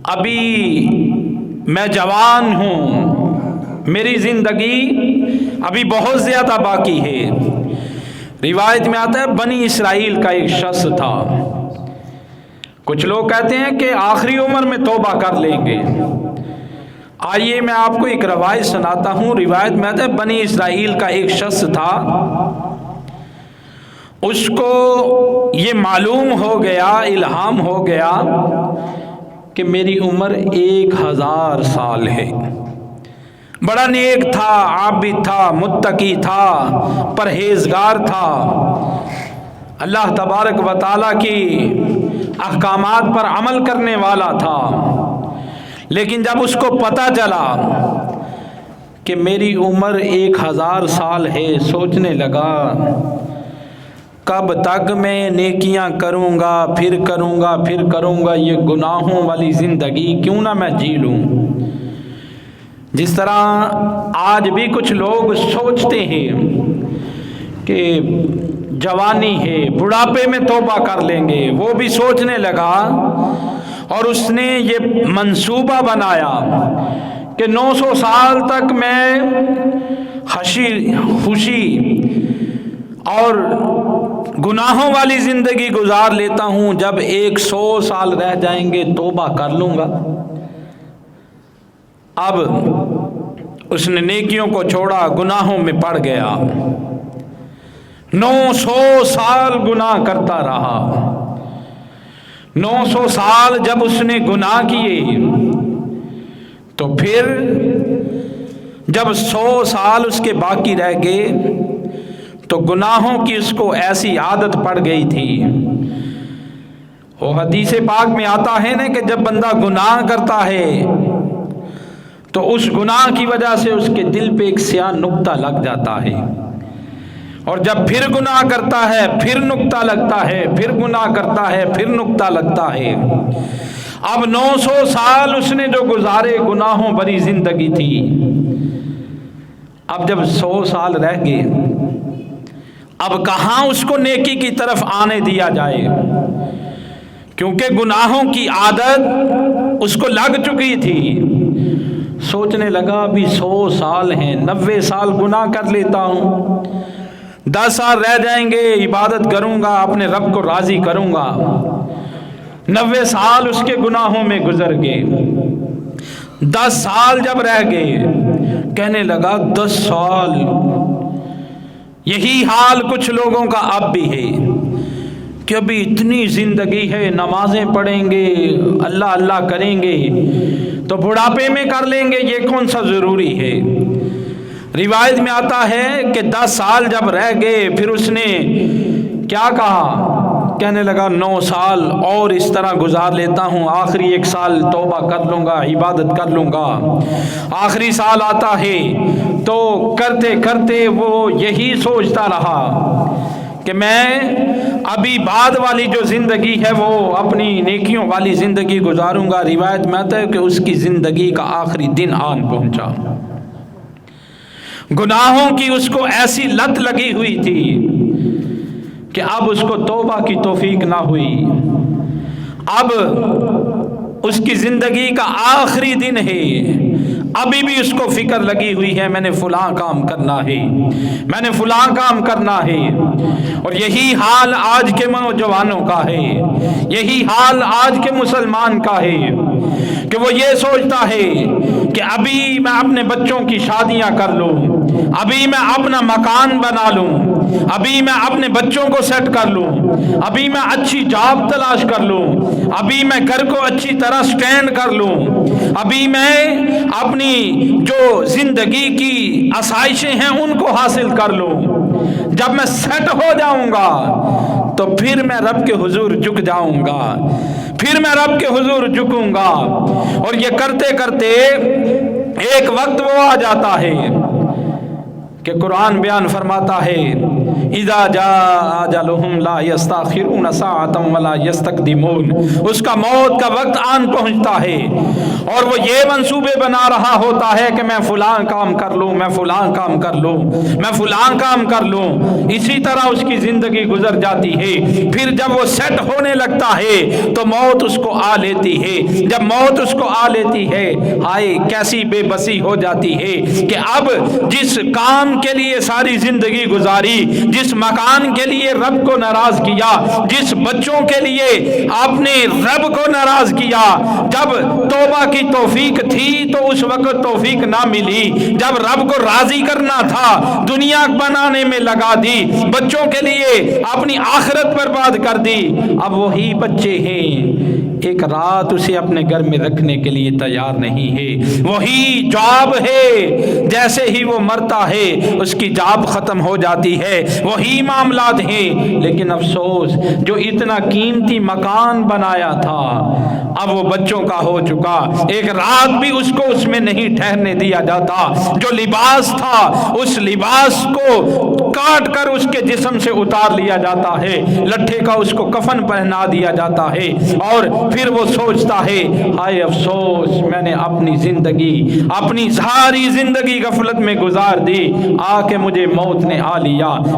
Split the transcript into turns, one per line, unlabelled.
ابھی میں جوان ہوں، میری زندگی ابھی بہت زیادہ باقی ہے۔ روایت میں آتا ہے بنی اسرائیل کا ایک شخص تھا، کچھ لوگ کہتے ہیں کہ آخری عمر میں توبہ کر لیں گے۔ آئیے میں آپ کو ایک روایت سناتا ہوں۔ روایت میں آتا ہے بنی اسرائیل کا ایک شخص تھا، اس کو یہ معلوم ہو گیا، الہام ہو گیا کہ میری عمر 1000 سال ہے۔ بڑا نیک تھا، عابد تھا، متقی تھا، پرہیزگار تھا، اللہ تبارک و تعالیٰ کی احکامات پر عمل کرنے والا تھا۔ لیکن جب اس کو پتہ چلا کہ میری عمر 1000 سال ہے، سوچنے لگا کب تک میں نیکیاں کروں گا، پھر کروں گا، یہ گناہوں والی زندگی کیوں نہ میں جی لوں۔ جس طرح آج بھی کچھ لوگ سوچتے ہیں کہ جوانی ہے، بڑھاپے میں توبہ کر لیں گے، وہ بھی سوچنے لگا اور اس نے یہ منصوبہ بنایا کہ 900 سال تک میں خوشی اور گناہوں والی زندگی گزار لیتا ہوں، جب 100 سال رہ جائیں گے توبہ کر لوں گا۔ اب اس نے نیکیوں کو چھوڑا، گناہوں میں پڑ گیا، 900 سال گناہ کرتا رہا۔ 900 سال جب اس نے گناہ کیے تو پھر جب 100 سال اس کے باقی رہ گئے تو گناہوں کی اس کو ایسی عادت پڑ گئی تھی۔ وہ حدیث پاک میں آتا ہے نا کہ جب بندہ گناہ کرتا ہے تو اس گناہ کی وجہ سے اس کے دل پہ ایک سیاہ نقطہ لگ جاتا ہے، اور جب پھر گناہ کرتا ہے پھر نقطہ لگتا ہے، پھر گناہ کرتا ہے پھر نقطہ لگتا ہے۔ اب 900 سال اس نے جو گزارے گناہوں بھری زندگی تھی، اب جب 100 سال رہ گئے، اب کہاں اس کو نیکی کی طرف آنے دیا جائے، کیونکہ گناہوں کی عادت اس کو لگ چکی تھی۔ سوچنے لگا ابھی 100 سال ہیں، 90 سال گناہ کر لیتا ہوں، 10 سال رہ جائیں گے، عبادت کروں گا، اپنے رب کو راضی کروں گا۔ 90 سال اس کے گناہوں میں گزر گئے، 10 سال جب رہ گئے، کہنے لگا 10 سال۔ یہی حال کچھ لوگوں کا اب بھی ہے کہ ابھی اتنی زندگی ہے، نمازیں پڑھیں گے، اللہ اللہ کریں گے تو بڑھاپے میں کر لیں گے، یہ کون سا ضروری ہے۔ روایت میں آتا ہے کہ 10 سال جب رہ گئے پھر اس نے کیا کہا، کہنے لگا 9 سال اور اس طرح گزار لیتا ہوں، آخری 1 سال توبہ کر لوں گا، عبادت کر لوں گا۔ آخری سال آتا ہے تو کرتے کرتے وہ یہی سوچتا رہا کہ میں ابھی بعد والی جو زندگی ہے وہ اپنی نیکیوں والی زندگی گزاروں گا۔ روایت میں آتا ہے کہ اس کی زندگی کا آخری دن آن پہنچا، گناہوں کی اس کو ایسی لت لگی ہوئی تھی کہ اب اس کو توبہ کی توفیق نہ ہوئی۔ اب اس کی زندگی کا آخری دن ہے، ابھی بھی اس کو فکر لگی ہوئی ہے میں نے فلاں کام کرنا ہے، میں نے فلاں کام کرنا ہے۔ اور یہی حال آج کے نوجوانوں کا ہے، یہی حال آج کے مسلمان کا ہے کہ وہ یہ سوچتا ہے کہ ابھی میں اپنے بچوں کی شادیاں کر لوں، ابھی میں اپنا مکان بنا لوں، ابھی میں اپنے بچوں کو سیٹ کر لوں، ابھی میں اچھی جاب تلاش کر لوں، ابھی میں گھر کو اچھی طرح سٹینڈ کر لوں، ابھی میں اپنی جو زندگی کی آسائشیں ہیں ان کو حاصل کر لوں۔ جب میں سیٹ ہو جاؤں گا تو پھر میں رب کے حضور جھک جاؤں گا، پھر میں رب کے حضور جھکوں گا۔ اور یہ کرتے کرتے ایک وقت وہ آ جاتا ہے کہ قرآن بیان فرماتا ہے اذا جاء اجلہم لا یستاخرون ساعۃ ولا یستقدمون، اس کا موت کا وقت آن پہنچتا ہے اور وہ یہ منصوبے بنا رہا ہوتا ہے کہ میں فلاں کام کر لوں، میں فلاں کام کر لوں، میں فلاں کام کر لوں۔ اسی طرح اس کی زندگی گزر جاتی ہے۔ پھر جب وہ سیٹ ہونے لگتا ہے تو موت اس کو آ لیتی ہے۔ جب موت اس کو آ لیتی ہے، ہائے کیسی بے بسی ہو جاتی ہے کہ اب جس کام کے لیے ساری زندگی گزاری، جس مکان کے لیے رب کو ناراض کیا، جس بچوں کے لیے آپ نے رب کو ناراض کیا، جب توبہ کی توفیق تھی تو اس وقت توفیق نہ ملی، جب رب کو راضی کرنا تھا دنیا بنانے میں لگا دی، بچوں کے لیے اپنی آخرت برباد کر دی۔ اب وہی بچے ہیں، ایک رات اسے اپنے گھر میں رکھنے کے لیے تیار نہیں ہے، وہی جاب ہے، جیسے ہی وہ مرتا ہے اس کی جاب ختم ہو جاتی ہے، وہی معاملات ہیں۔ لیکن افسوس، جو اتنا قیمتی مکان بنایا تھا اب وہ بچوں کا ہو چکا، ایک رات بھی اس کو اس میں نہیں ٹھہرنے دیا جاتا، جو لباس تھا اس لباس کو کاٹ کر اس کے جسم سے اتار لیا جاتا ہے، لٹھے کا اس کو کفن پہنا دیا جاتا ہے، اور پھر وہ سوچتا ہے ہائے افسوس، میں نے اپنی زندگی، اپنی ساری زندگی غفلت میں گزار دی، آ کے مجھے موت نے آ لیا۔